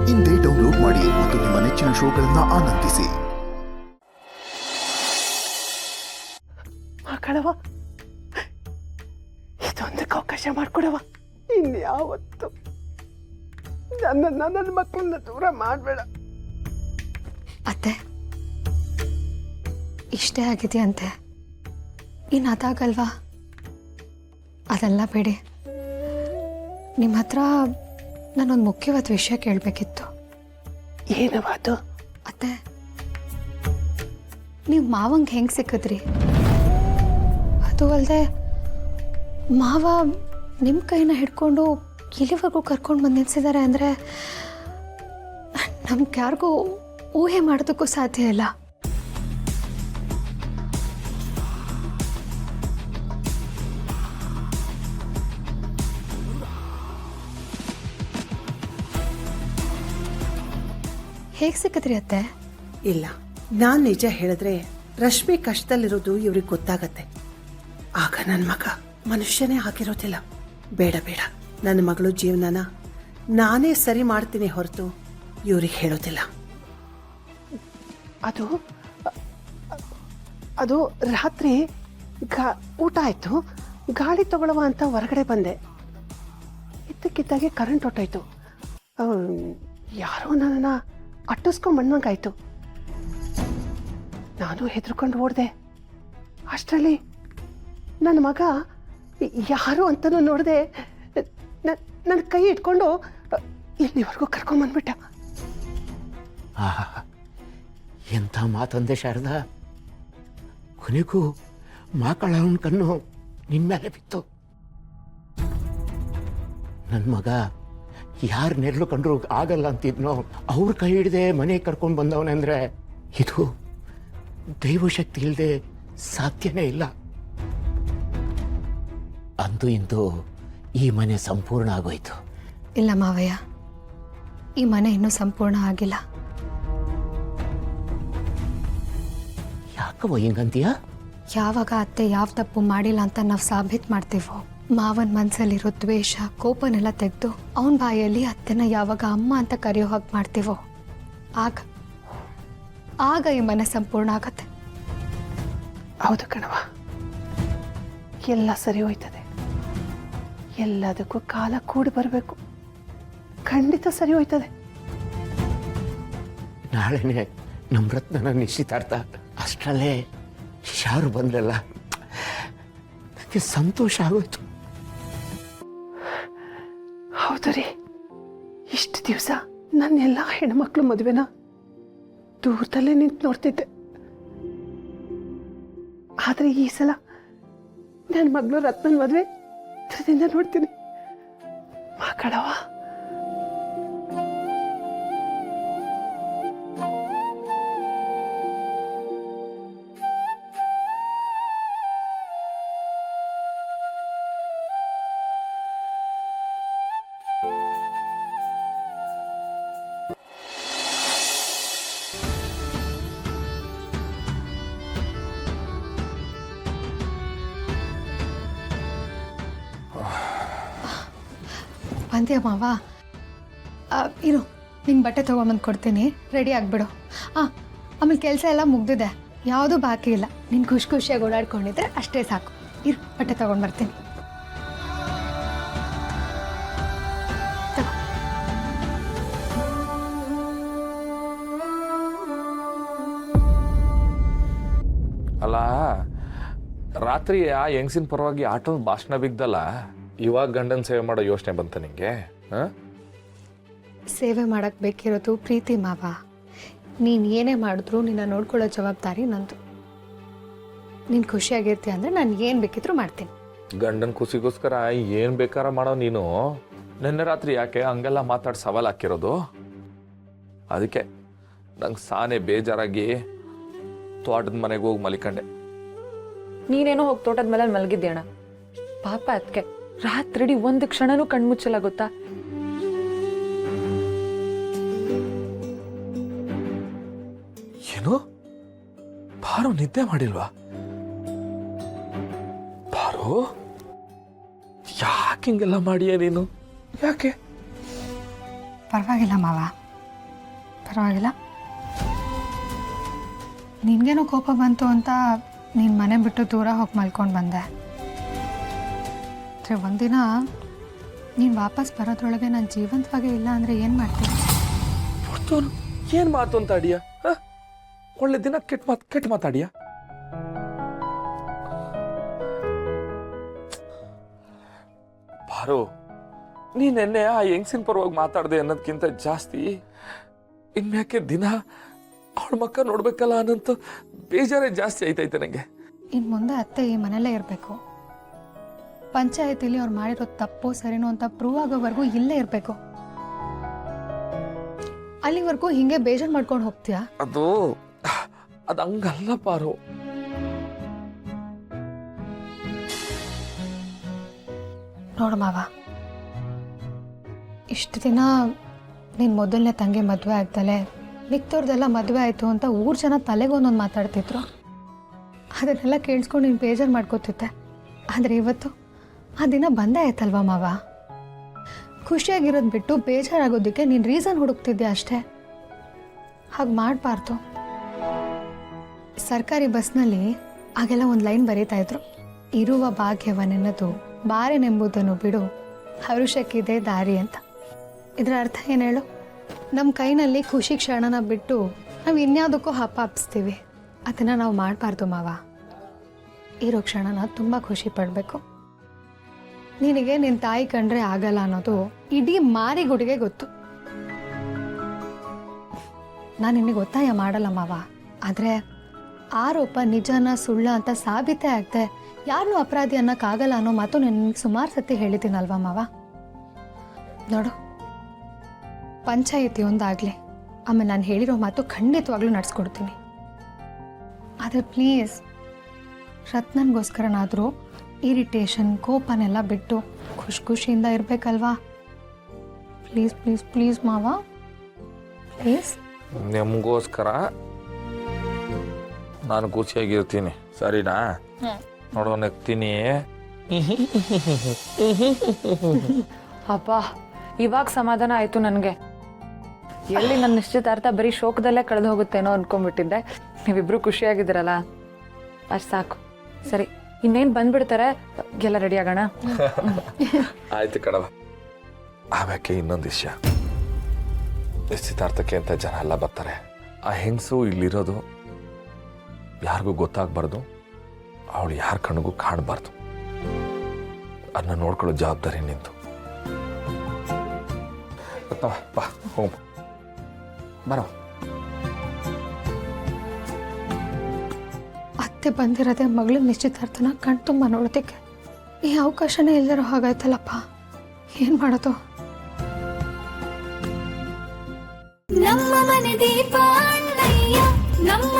ಇಂದೇ ಡೌನ್ಲೋಡ್ ಮಾಡಿ ಮತ್ತು ನಿಮ್ಮ ನೆಚ್ಚಿನ ಶೋಗಳನ್ನು ಆನಂದಿಸಿ. ಮಕ್ಕಳವ, ಇದೊಂದಕ್ಕೆ ಅವಕಾಶ ಮಾಡಿಕೊಡವ. ಇನ್ಯಾವತ್ತು ನನ್ನ ಮಕ್ಕಳನ್ನ ದೂರ ಮಾಡಬೇಡ. ಅತ್ತೆ, ಇಷ್ಟೇ ಆಗಿದೆಯಂತೆ, ಇನ್ನು ಅದಾಗಲ್ವಾ? ಅದೆಲ್ಲ ಬೇಡಿ. ನಿಮ್ಮ ಹತ್ರ ನಾನೊಂದು ಮುಖ್ಯವಾದ ವಿಷಯ ಕೇಳಬೇಕಿತ್ತು. ಏನವ ಅದು? ಅತ್ತೆ, ನೀವು ಮಾವಂಗೆ ಹೆಂಗೆ ಸಿಕ್ಕಿದ್ರಿ? ಅದು ಅಲ್ಲದೆ ಮಾವ ನಿಮ್ಮ ಕೈನ ಹಿಡ್ಕೊಂಡು ಇಲ್ಲಿವರೆಗೂ ಕರ್ಕೊಂಡು ಬಂದು ನಿಲ್ಸಿದ್ದಾರೆ ಅಂದರೆ ನಮ್ಗೆ ಯಾರಿಗೂ ಊಹೆ ಮಾಡೋದಕ್ಕೂ ಸಾಧ್ಯ ಇಲ್ಲ. ಹೇಗೆ ಸಿಕ್ಕಿದ್ರಿ ಅತ್ತೆ? ಇಲ್ಲ, ನಾನು ನಿಜ ಹೇಳಿದ್ರೆ ರಶ್ಮಿ ಕಷ್ಟದಲ್ಲಿರೋದು ಇವ್ರಿಗೆ ಗೊತ್ತಾಗತ್ತೆ. ಆಗ ನನ್ನ ಮಗ ಮನುಷ್ಯನೇ ಆಗಿರೋದಿಲ್ಲ. ಬೇಡ ಬೇಡ, ನನ್ನ ಮಗಳು ಜೀವನನ ನಾನೇ ಸರಿ ಮಾಡ್ತೀನಿ ಹೊರತು ಇವ್ರಿಗೆ ಹೇಳೋದಿಲ್ಲ. ಅದು ರಾತ್ರಿ ಊಟ ಆಯ್ತು, ಗಾಳಿ ತಗೊಳ್ಳುವ ಅಂತ ಹೊರಗಡೆ ಬಂದೆ. ಇದ್ದಕ್ಕಿದ್ದಾಗೆ ಕರೆಂಟ್ ಹೊಟ್ಟೋಯ್ತು. ಯಾರೋ ನನ್ನನ್ನು ಅಟ್ಟಿಸ್ಕೊಂಬಂದಂಗಾಯ್ತು. ನಾನು ಹೆದರ್ಕೊಂಡು ಓಡಿದೆ. ಅಷ್ಟರಲ್ಲಿ ನನ್ನ ಮಗ ಯಾರು ಅಂತಲೂ ನೋಡಿದೆ, ನನ್ನ ಕೈ ಇಟ್ಕೊಂಡು ಇಲ್ಲಿವರೆಗೂ ಕರ್ಕೊಂಬಂದ್ಬಿಟ್ಟ. ಎಂಥ ಮಾತಂದೆ ಶಾರದಾ. ಕೊನೆಗೂ ಮಾಕಳವನ ಕಣ್ಣು ನಿನ್ನ ಮೇಲೆ ಬಿತ್ತು. ನನ್ನ ಮಗ ಯಾರು ನೆರಳು ಕಂಡ್ರು ಆಗಲ್ಲ ಅಂತಿದ್ನೋ ಅವ್ರ ಕೈ ಹಿಡ್ದೆ ಮನೆಗೆ ಕರ್ಕೊಂಡು ಬಂದವನೆಂದ್ರೆ ಇದು ದೈವಶಕ್ತಿ ಇಲ್ಲದೆ ಸಾಧ್ಯನೇ ಇಲ್ಲ. ಅಂದು ಇಂದು ಈ ಮನೆ ಸಂಪೂರ್ಣ ಆಗೋಯ್ತು. ಇಲ್ಲ ಮಾವಯ್ಯ, ಈ ಮನೆ ಇನ್ನೂ ಸಂಪೂರ್ಣ ಆಗಿಲ್ಲ. ಯಾಕವ ಹಿಂಗಂತೀಯ? ಯಾವಾಗ ಅತ್ತೆ ಯಾವ ತಪ್ಪು ಮಾಡಿಲ್ಲ ಅಂತ ನಾವು ಸಾಬೀತು ಮಾಡ್ತೀವೋ, ಮಾವನ ಮನಸ್ಸಲ್ಲಿರೋ ದ್ವೇಷ ಕೋಪನೆಲ್ಲ ತೆಗೆದು ಅವನ ಬಾಯಲ್ಲಿ ಅತ್ತೆನ ಯಾವಾಗ ಅಮ್ಮ ಅಂತ ಕರೆಯೋ ಹಾಗೆ ಮಾಡ್ತೀವೋ ಆಗ ಈ ಮನೆ ಸಂಪೂರ್ಣ ಆಗತ್ತೆ. ಹೌದು ಕಣವ, ಎಲ್ಲ ಸರಿ ಹೋಯ್ತದೆ. ಎಲ್ಲದಕ್ಕೂ ಕಾಲ ಕೂಡಿ ಬರಬೇಕು. ಖಂಡಿತ ಸರಿ ಹೋಯ್ತದೆ. ನಾಳೆನೆ ನಮ್ಮ ರತ್ನನ ನಿಶ್ಚಿತಾರ್ಥ. ಅಷ್ಟರಲ್ಲೇ ಯಾರು ಬಂದ್ರಲ್ಲ, ನನಗೆ ಸಂತೋಷ ಆಗೋಯ್ತು. ಹೌದು ರೀ, ಇಷ್ಟು ದಿವಸ ನನ್ನೆಲ್ಲ ಹೆಣ್ಮಕ್ಳು ಮದುವೆನ ದೂರದಲ್ಲೇ ನಿಂತು ನೋಡ್ತಿದ್ದೆ. ಆದರೆ ಈ ಸಲ ನನ್ನ ಮಗಳು ರತ್ನನ ಮದುವೆ ಹತ್ರದಿಂದ ನೋಡ್ತೀನಿ. ಮಕ್ಕಳವ, ಬಂದ್ಯಾ ಮಾವ? ಇರು, ನಿಂಗೆ ಬಟ್ಟೆ ತೊಗೊಂಬಂದು ಕೊಡ್ತೀನಿ, ರೆಡಿ ಆಗಿಬಿಡು. ಆಮೇಲೆ ಕೆಲಸ ಎಲ್ಲ ಮುಗ್ದಿದೆ, ಯಾವುದೂ ಬಾಕಿ ಇಲ್ಲ. ನೀನು ಖುಷಿಯಾಗಿ ಓಡಾಡ್ಕೊಂಡಿದ್ರೆ ಅಷ್ಟೇ ಸಾಕು. ಇರು, ಬಟ್ಟೆ ತೊಗೊಂಡು ಬರ್ತೀನಿ. ಅಲ್ಲ, ರಾತ್ರಿ ಆ ಹೆಂಗಸಿನ ಪರವಾಗಿ ಆಟೋ ಭಾಷಣ ಬಿಗ್ದಲ್ಲ, ಇವಾಗ ಗಂಡನ ಸೇವೆ ಮಾಡೋ ಯೋಚನೆ ಬಂತ ನಿಂಗೆ? ಸೇವೆ ಮಾಡಕ್ಕೆ ಬೇಕಿರೋದು ಪ್ರೀತಿ ಮಾವ. ನೀನು ಏನೇ ಮಾಡಿದ್ರು ನಿನ್ನ ನೋಡ್ಕೊಳ್ಳೋ ಜವಾಬ್ದಾರಿ ನಂದು. ನೀನು ಖುಷಿಯಾಗಿರ್ತೀಯ ಅಂದರೆ ನಾನು ಏನು ಬೇಕಿದ್ರು ಮಾಡ್ತೀನಿ. ಗಂಡನ ಖುಷಿಗೋಸ್ಕರ ಏನು ಬೇಕಾರ ಮಾಡೋ ನೀನು ನಿನ್ನೆ ರಾತ್ರಿ ಯಾಕೆ ಹಂಗೆಲ್ಲ ಮಾತಾಡಿ ಸವಾಲು ಹಾಕಿರೋದು? ಅದಕ್ಕೆ ನಂಗೆ ಸಾನೆ ಬೇಜಾರಾಗಿ ತೋಟದ ಮನೆಗೆ ಹೋಗಿ ಮಲಿಕಂಡೆ. ನೀನೇನೋ ಹೋಗಿ ತೋಟದ ಮೇಲೆ ಮಲಗಿದ್ಯಣ್ಣ. ಪಾಪ ಅದಕ್ಕೆ ರಾತ್ರಿ ಒಂದು ಕ್ಷಣನೂ ಕಣ್ಮುಚ್ಚಲ್ಲ, ಗೊತ್ತಾ? ಏನು ಪಾರು ನಿದ್ದೆ ಮಾಡಿಲ್ವಾ? ಪಾರು, ಯಾಕೆ ಹಿಂಗೆಲ್ಲ ಮಾಡಿಯ ನೀನು? ಯಾಕೆ? ಪರವಾಗಿಲ್ಲ ಮಾವ, ಪರವಾಗಿಲ್ಲ. ನಿನಗೇನೋ ಕೋಪ ಬಂತು ಅಂತ ನೀನು ಮನೆ ಬಿಟ್ಟು ದೂರ ಹೋಗಿ ಮಲ್ಕೊಂಡು ಬಂದೆ. ಆದರೆ ಒಂದಿನ ನೀನು ವಾಪಸ್ ಬರೋದ್ರೊಳಗೆ ನಾನು ಜೀವಂತವಾಗೇ ಇಲ್ಲ ಅಂದರೆ ಏನು ಮಾಡ್ತೀನಿ? ಏನು ಮಾತು ಅಂತ ಅಡಿಯ? ಒಳ್ಳೆ ದಿನ ಕೆಟ್ಟ ಮಾತಾಡಿಯ? ಬಾರು, ನೀ ನೆನ್ನೆ ಆ ಹೆಂಗ್ಸಿನ ಪರವಾಗಿ ಮಾತಾಡ್ದೆ ಅನ್ನೋದಕ್ಕಿಂತ ಜಾಸ್ತಿ ಇನ್ಯಾಕೆ ದಿನ ಅವಳ ಮಕ್ಕ ನೋಡ್ಬೇಕಲ್ಲ ಅನ್ನಂತ ಬೇಜಾರೇ ಜಾಸ್ತಿ ಆಯ್ತೈತೆ ನಂಗೆ. ಇನ್ನು ಮುಂದೆ ಅತ್ತೆ ಈ ಮನೆಯಲ್ಲೇ ಇರಬೇಕು. ಪಂಚಾಯತಿಲಿ ಅವ್ರು ಮಾಡಿರೋ ತಪ್ಪು ಸರಿನೋ ಅಂತ ಪ್ರೂವ್ ಆಗೋವರೆಗೂ ಇಲ್ಲೇ ಇರಬೇಕು. ಅಲ್ಲಿವರೆಗೂ ಹಿಂಗೆ ಬೇಜಾರು ಮಾಡ್ಕೊಂಡು ಹೋಗ್ತೀಯಾ? ಅದು ಹಂಗಲ್ಲ ಪಾರು. ನೋಡು ಮಾವ, ಇಷ್ಟು ದಿನ ನಿನ್ನ ಮೊದಲನೇ ತಂಗಿ ಮದುವೆ ಆಗ್ದಲೆ ಮಿಕ್ತವ್ರದ್ದೆಲ್ಲ ಮದುವೆ ಆಯಿತು ಅಂತ ಊರು ಜನ ತಲೆಗೊಂದೊಂದು ಮಾತಾಡ್ತಿದ್ರು. ಅದನ್ನೆಲ್ಲ ಕೇಳಿಸ್ಕೊಂಡು ನೀನು ಬೇಜಾರು ಮಾಡ್ಕೋತಿದ್ದೆ. ಆದರೆ ಇವತ್ತು ಆ ದಿನ ಬಂದೇ ಆಯ್ತಲ್ವಾ ಮಾವ. ಖುಷಿಯಾಗಿರೋದು ಬಿಟ್ಟು ಬೇಜಾರಾಗೋದಕ್ಕೆ ನೀನು ರೀಸನ್ ಹುಡುಕ್ತಿದ್ದೆ ಅಷ್ಟೇ. ಹಾಗೆ ಮಾಡಬಾರ್ದು. ಸರ್ಕಾರಿ ಬಸ್ನಲ್ಲಿ ಆಗೆಲ್ಲ ಒಂದು ಲೈನ್ ಬರೀತಾ ಇದ್ರು, ಇರುವ ಭಾಗ್ಯವನೆನ್ನದು ಬಾರೆನೆಂಬುದನ್ನು ಬಿಡು, ಹರುಷಕ್ಕಿದೆ ದಾರಿ ಅಂತ. ಇದರ ಅರ್ಥ ಏನು ಹೇಳು? ನಮ್ಮ ಕೈನಲ್ಲಿ ಖುಷಿ ಕ್ಷಣನ ಬಿಟ್ಟು ನಾವು ಇನ್ಯಾವುದಕ್ಕೂ ಹಪ್ಪಿಸ್ತೀವಿ. ಅದನ್ನು ನಾವು ಮಾಡಬಾರ್ದು ಮಾವ. ಇರೋ ಕ್ಷಣನ ತುಂಬ ಖುಷಿ ಪಡಬೇಕು. ನಿನಗೆ ನಿನ್ನ ತಾಯಿ ಕಂಡ್ರೆ ಆಗಲ್ಲ ಅನ್ನೋದು ಇಡೀ ಮಾರಿಗುಡಿಗೆ ಗೊತ್ತು. ನಾನು ನಿನಗೆ ಒತ್ತಾಯ ಮಾಡಲ್ಲ ಮಾವ. ಆದರೆ ಆರೋಪ ನಿಜನ ಸುಳ್ಳ ಅಂತ ಸಾಬೀತೇ ಆಗದೆ ಯಾರನ್ನೂ ಅಪರಾಧಿ ಅನ್ನೋಕ್ಕಾಗಲ್ಲ ಅನ್ನೋ ಮಾತು ನಿನಗೆ ಸುಮಾರು ಸತಿ ಹೇಳಿದ್ದೀನಲ್ವಾ ಮಾವ. ನೋಡು, ಪಂಚಾಯಿತಿ ಒಂದಾಗಲಿ, ಆಮೇಲೆ ನಾನು ಹೇಳಿರೋ ಮಾತು ಖಂಡಿತವಾಗ್ಲೂ ನಡೆಸ್ಕೊಡ್ತೀನಿ. ಆದರೆ ಪ್ಲೀಸ್ ರತ್ನನ್ಗೋಸ್ಕರನಾದರೂ ಇರಿಟೇಷನ್ ಕೋಪನೆಲ್ಲ ಬಿಟ್ಟು ಖುಷಿಯಿಂದ ಇರಬೇಕಲ್ವಾ? ಪ್ಲೀಸ್ ಪ್ಲೀಸ್ ಪ್ಲೀಸ್ ಮಾವ, ಪ್ಲೀಸ್. ನಿಮಗೋಸ್ಕರ ನಾನು ಖುಷಿಯಾಗಿರ್ತೀನಿ, ಸರಿನಾ? ನೋಡೋ ನಗ್ತೀನಿ. ಅಪ್ಪ, ಇವಾಗ ಸಮಾಧಾನ ಆಯ್ತು ನನಗೆ. ಎಲ್ಲಿ ನನ್ನ ನಿಶ್ಚಿತಾರ್ಥ ಬರೀ ಶೋಕದಲ್ಲೇ ಕಳೆದು ಹೋಗುತ್ತೇನೋ ಅನ್ಕೊಂಡ್ಬಿಟ್ಟಿದ್ದೆ. ನೀವಿಬ್ರು ಖುಷಿಯಾಗಿದ್ದೀರಲ್ಲ, ಅಷ್ಟು ಸಾಕು. ಸರಿ, ಇನ್ನೇನು ಬಂದ್ಬಿಡ್ತಾರೆ, ಎಲ್ಲ ರೆಡಿ ಆಗೋಣ. ಆಯ್ತು ಕಣವ. ಆಮ್ಯಾಕೆ ಇನ್ನೊಂದು ವಿಷಯ, ನಿಶ್ಚಿತಾರ್ಥಕ್ಕೆ ಅಂತ ಜನ ಎಲ್ಲ ಬರ್ತಾರೆ. ಆ ಹೆಂಗಸು ಇಲ್ಲಿರೋದು ಯಾರಿಗೂ ಗೊತ್ತಾಗಬಾರ್ದು, ಅವಳು ಯಾರ ಕಣ್ಣಿಗೂ ಕಾಣಬಾರ್ದು. ಅದನ್ನ ನೋಡ್ಕೊಳ್ಳೋ ಜವಾಬ್ದಾರಿ ನಿಂತು. ಬಾ ಹೋಗ್ ಬರೋ. ಅತ್ತೆ ಬಂದಿರೋದೆ ಮಗಳ ನಿಶ್ಚಿತಾರ್ಥನ ಕಣ್ ತುಂಬ ನೋಡೋದಕ್ಕೆ. ಈ ಅವಕಾಶನೇ ಎಲ್ಲರೂ ಹಾಗಾಯ್ತಲ್ಲಪ್ಪ, ಏನು ಮಾಡೋದು? ನಮ್ಮ ಮನೆ ದೀಪ ಅಣ್ಣಯ್ಯ, ನಮ್ಮ